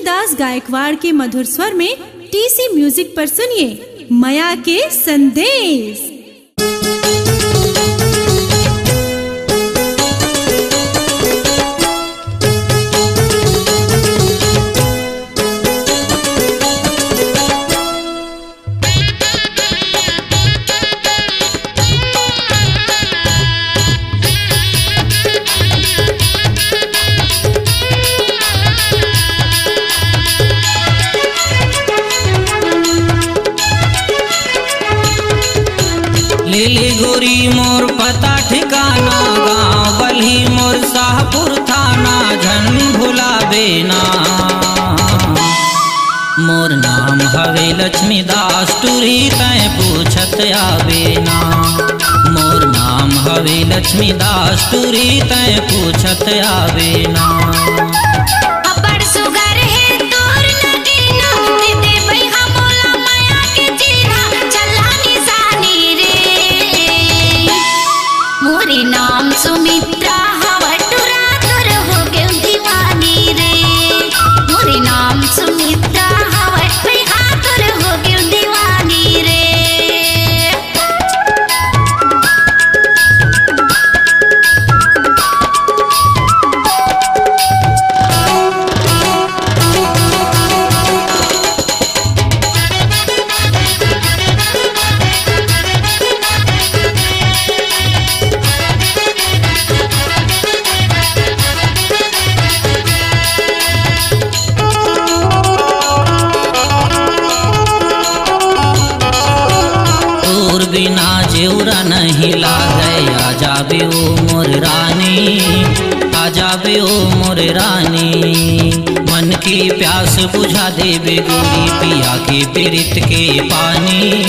तुलसीदास गायकवाड़ के मधुर स्वर में टीसी म्यूजिक पर सुनिए माया के संदेश। लेले गोरी मोर पता ठिकाना, गाँव बल्ही मोर शाहपुर थाना, झन भुलाबे ना। मोर नाम हवे लक्ष्मीदास टूरी तै पूछत आवे ना। मोर नाम हवे लक्ष्मीदास टूरी तै पूछत आवे ना। नाम सुमित्रा हवटुरा तुर हो गए दीवानी रे। मोरे नाम सुमित्रा हवट पे हाथुर हो गए दीवानी रे। बिना जेवरा नहीं लागे, आ जाबे ओ मोर रानी, आ जाबे ओ मोर रानी। मन की प्यास बुझा देबे गोरी, पिया के पीरित के पानी,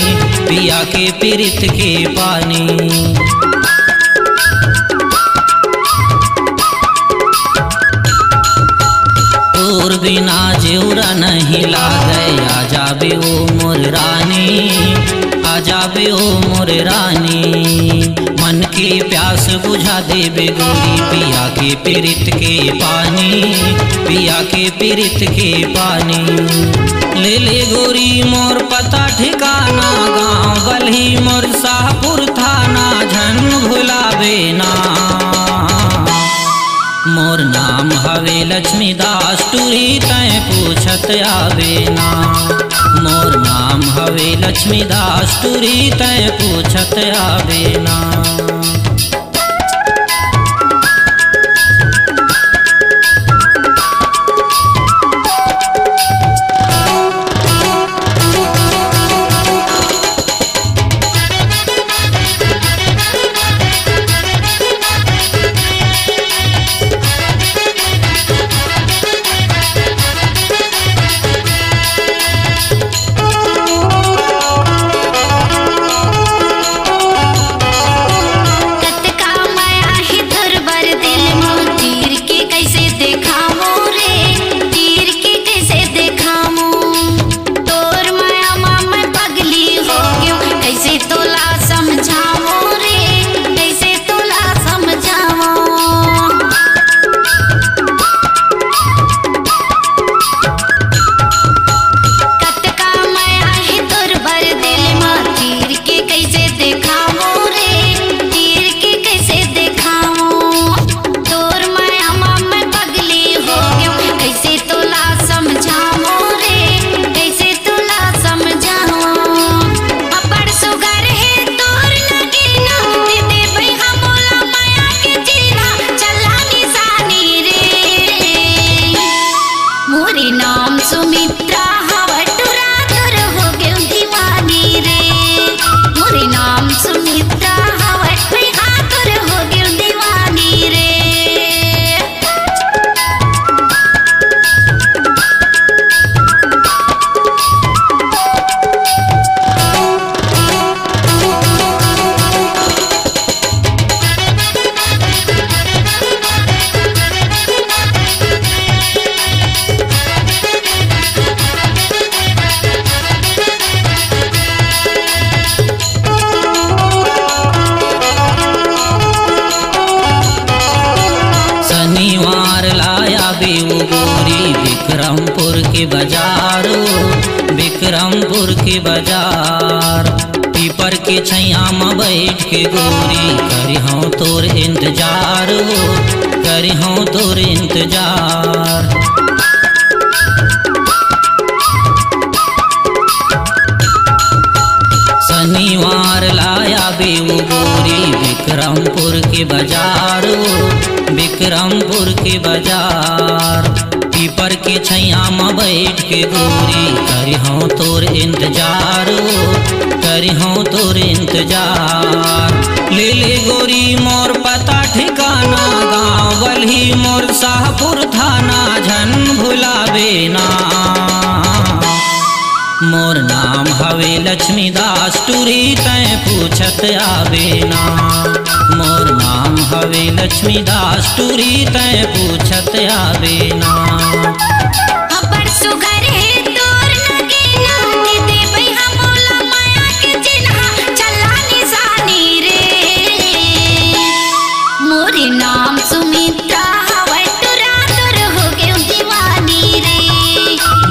पिया के पीरित के पानी। और बिना जेवरा नहीं लागे, आ जाबे ओ मोर रानी, आ जाबे ओ मोर रानी। मन की प्यास बुझा देबे गोरी, पिया के पीरित के पानी, पिया के पीरित के पानी। ले ले गोरी मोर पता ठिकाना, गाँव बल्ही मोर शाहपुर थाना, झन भुलाबे ना। मोर नाम हवे लक्ष्मीदास टूरी तै पूछत आवे ना। मोर नाम हवे लक्ष्मीदास टूरी तै पूछत आवे ना। बाजार विक्रमपुर के बाजार। पीपर के छैया में बैठ के गोरी करी हूँ तोर इंतजार, करी हूँ तोर इंतजार। शनिवार लाया बेऊ गोरी विक्रमपुर के बाजार, विक्रमपुर के बाजार। पीपर के छैया में बैठ के गोरी करी हूँ तोर इंतजार, करी हूँ तोर इंतजार। ले ले गोरी मोर पता ठिकाना, गाँव बल्ही मोर शाहपुर थाना, झन भुलावे ना। मोर नाम हवे लक्ष्मीदास टूरी तय पूछत आवे ना। मोर नाम हवे लक्ष्मीदास टूरी तय पूछत आवे ना। अबर सुगर है तोर नगीना, दे दे भई हमोला माया के चिन्हा, चला निशानी रे। मोरे नाम सुमित्रा हवै तुरा तुर हो गयो दीवानी रे।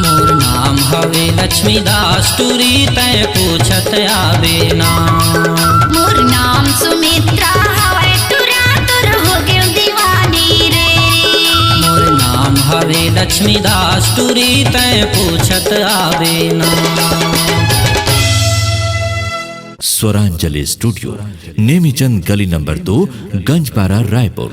मोर नाम हवे लक्ष्मीदास टूरी तय पूछत आवे ना। मोर नाम सुमित्रा हवै तुरा तुर हो गयो दीवानी रे। मोर नाम हवे लक्ष्मीदास टूरी तय पूछत आवे ना। स्वरांजलि स्टूडियो, नेमीचंद गली नंबर 2, गंजपारा, रायपुर।